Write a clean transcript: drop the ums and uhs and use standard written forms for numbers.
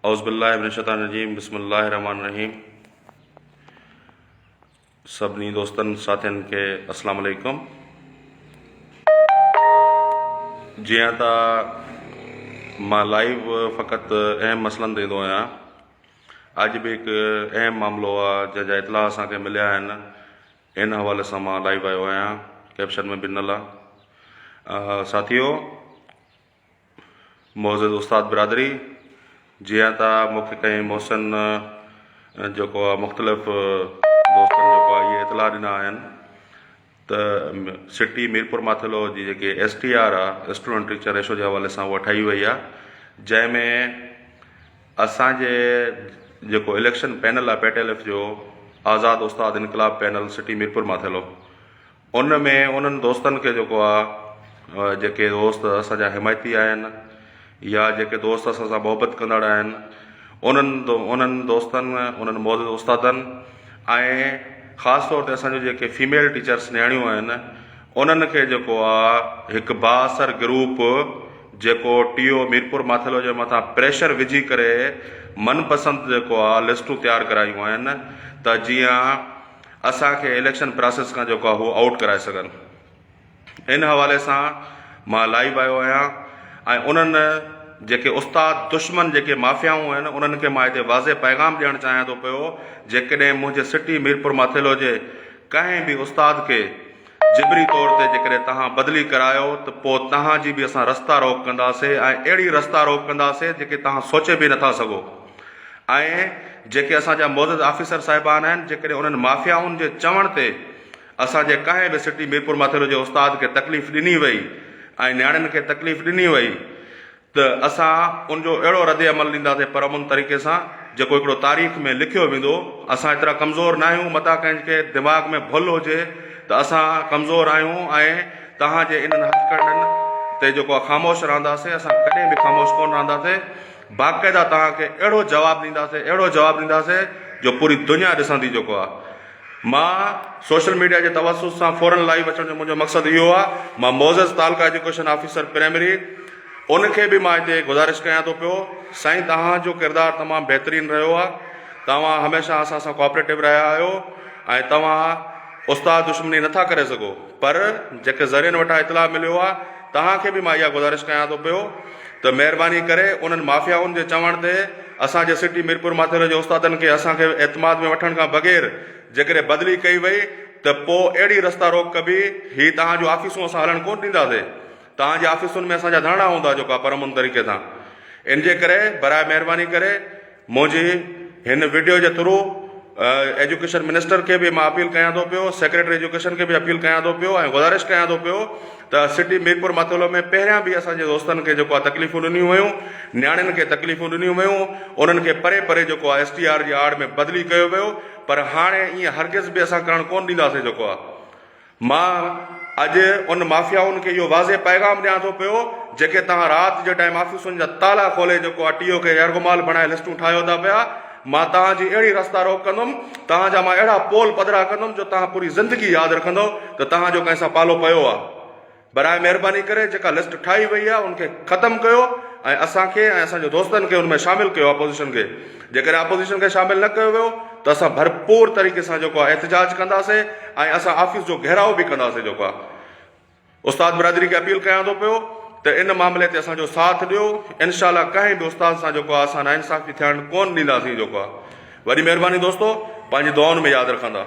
औज़ुबिल्लाहिमिनश्शैतानिर्रजीम बिस्मिल्लाहिर्रहमानिर्रहीम। सभिनी दोस्तनि साथियुनि खे अस्सलाम वालेकुम। जियां त मां लाइव फ़क़ति अहम मसइलनि ते ईंदो आहियां, अॼु बि हिकु अहम मामिलो आहे जंहिंजा इतला असांखे मिलिया आहिनि, इन हवाले सां मां लाइव आयो आहियां। कैप्शन में ॾिनल आहे। साथियो, मोअज़्ज़िज़ उस्ताद बिरादरी, जियां त मूंखे कंहिं मोहसिन जेको आहे मुख़्तलिफ़ दोस्तनि जेको आहे इहे इतला ॾिना आहिनि त सिटी मीरपुर माथिलो जी जेकी STR आहे, स्टूडेंट टीचर रेशो जे हवाले सां उहा ठही वई आहे, जंहिंमें असांजे जेको इलेक्शन पैनल आहे PATLF जो आज़ाद उस्ताद इनकलाब पैनल सिटी मीरपुर माथिलो, उन में उन्हनि दोस्तनि खे जेको आहे जेके दोस्त असांजा हिमायती आहिनि या जेके दोस्त असां सां मोहबत कंदड़ आहिनि, उन्हनि दोस्तनि, उन्हनि मोअज़्ज़िज़ उस्तादनि ऐं ख़ासि तौर ते असांजो जेके फीमेल टीचर्स नियाणियूं आहिनि, उन्हनि खे जेको आहे हिकु बाअसर ग्रुप जेको TO मीरपुर माथिलो जे मथां प्रेशर विझी करे मनपसंदि जेको आहे लिस्टूं तयारु करायूं आहिनि त जीअं असांखे इलेक्शन प्रोसेस खां जेको आहे उहो आउट कराए सघनि। इन हवाले सां मां लाइव आयो आहियां ऐं उन्हनि जेके उस्ताद दुश्मन जेके माफ़ियाऊं आहिनि, उन्हनि खे मां हिते वाज़े पैगाम ॾियणु चाहियां थो पियो, जेकॾहिं मुंहिंजे सिटी मीरपुर माथिलो जे कंहिं बि उस्ताद खे जिबरी तौर ते जेकॾहिं तव्हां बदिली करायो त पोइ तव्हांजी बि असां रस्ता रोक कंदासीं ऐं अहिड़ी रस्ता रोक कंदासीं जेके तव्हां सोचे बि नथा सघो। ऐं जेके असांजा मोअज़्ज़िज़ ऑफिसर साहिबान आहिनि, जेकॾहिं उन्हनि माफ़ियाउनि जे चवण ते असांजे कंहिं बि सिटी मीरपुर माथिलो जे उस्ताद खे तकलीफ़ ॾिनी वई ऐं नियाणियुनि खे तकलीफ़ ॾिनी वई त असां उनजो अहिड़ो रद्द अमल ॾींदासीं परअमन तरीक़े सां जेको हिकिड़ो तारीख़ में लिखियो वेंदो। असां एतिरा कमज़ोर न आहियूं, मता कंहिंखे दिमाग़ में भुल हुजे त असां कमज़ोर आहियूं ऐं तव्हांजे इन्हनि हथकंडनि ते जेको आहे ख़ामोश रहंदासीं। असां कॾहिं बि ख़ामोश कोन रहंदासीं, बाक़ाइदा तव्हांखे अहिड़ो जवाबु ॾींदासीं, अहिड़ो जवाबु ॾींदासीं जो पूरी दुनिया ॾिसंदी। जेको आहे मां सोशल मीडिया जे तवसुस सां फ़ौरन लाइव अचण जो मुंहिंजो मक़सदु इहो आहे। मां मोअज़्ज़िज़ तालका एजुकेशन ऑफिसर प्राइमरी उनखे बि मां हिते गुज़ारिश कयां थो पियो, साईं तव्हांजो किरदारु तमामु बहितरीनु रहियो आहे, तव्हां हमेशह असां सां कोऑपरेटिव रहिया आहियो ऐं तव्हां उस्ताद दुश्मनी नथा करे सघो, पर जेके ज़रियनि वटां इतला मिलियो आहे तव्हांखे बि मां इहा गुज़ारिश कयां थो पियो त महिरबानी करे उन्हनि माफ़ियाउनि जे चवण ते असांजे सिटी मीरपुर माथिले जे उस्तादनि खे असांखे एतमाद में वठण खां बग़ैर जेकॾहिं बदिली कई वई त पोइ अहिड़ी रस्ता रोक कबी, हीअ तव्हांजो ऑफिसूं असां हलणु कोन ॾींदासीं। तव्हांजे ऑफिसुनि में असांजा धरना हूंदा जेको आहे परअमन तरीक़े सां। इन जे करे बराए महिरबानी करे मुंहिंजी हिन वीडियो जे थ्रू एजुकेशन मिनिस्टर खे बि मां अपील कयां थो पियो, सेक्रेटरी एजुकेशन खे बि अपील कयां थो पियो ऐं गुज़ारिश कयां थो पियो त सिटी मीरपुर माथिलो में पहिरियां बि असांजे दोस्तनि खे जेको आहे तकलीफ़ूं ॾिनियूं वयूं, नियाणियुनि खे तकलीफ़ूं ॾिनियूं वयूं, उन्हनि खे परे परे जेको आहे STR जी आड़ में बदिली कयो वियो, पर हाणे ईअं हरगिज़ बि असां करणु कोन ॾींदासीं। जेको आहे मां अॼु उन माफ़ियाउनि खे इहो वाज़े पैगाम ॾियां थो पियो, जेके तव्हां राति जे टाइम ऑफिसुनि जा ताला खोले जेको आहे TO खे यरगुमाल बणाए लिस्टूं ठाहियो था पिया, मां तव्हांजी अहिड़ी रस्ता रोक कंदुमि, तव्हांजा मां अहिड़ा पोल पधरा कंदुमि जो तव्हां पूरी ज़िंदगी यादि रखंदव त तव्हांजो कंहिं सां पालो पियो आहे। बराए महिरबानी करे जेका लिस्ट ठाही वई आहे उनखे ख़तमु कयो ऐं असांखे ऐं असांजे दोस्तनि खे उनमें शामिलु कयो। अपोज़िशन खे जेकॾहिं अपोज़िशन खे शामिलु न कयो वियो त असां भरपूर तरीक़े सां जेको आहे एहतिजाज कंदासीं ऐं असां ऑफिस जो घेराव बि कंदासीं। जेको आहे उस्ताद बिरादरी खे अपील कयां थो पियो त इन मामले ते असांजो साथ ॾियो। इनशाला कंहिं बि उस्ताद सां जेको आहे असां नाइंसाफ़ी थियणु कोन ॾींदासीं। जेको आहे वॾी महिरबानी दोस्तो, पंहिंजी दुआउनि में यादि रखंदा।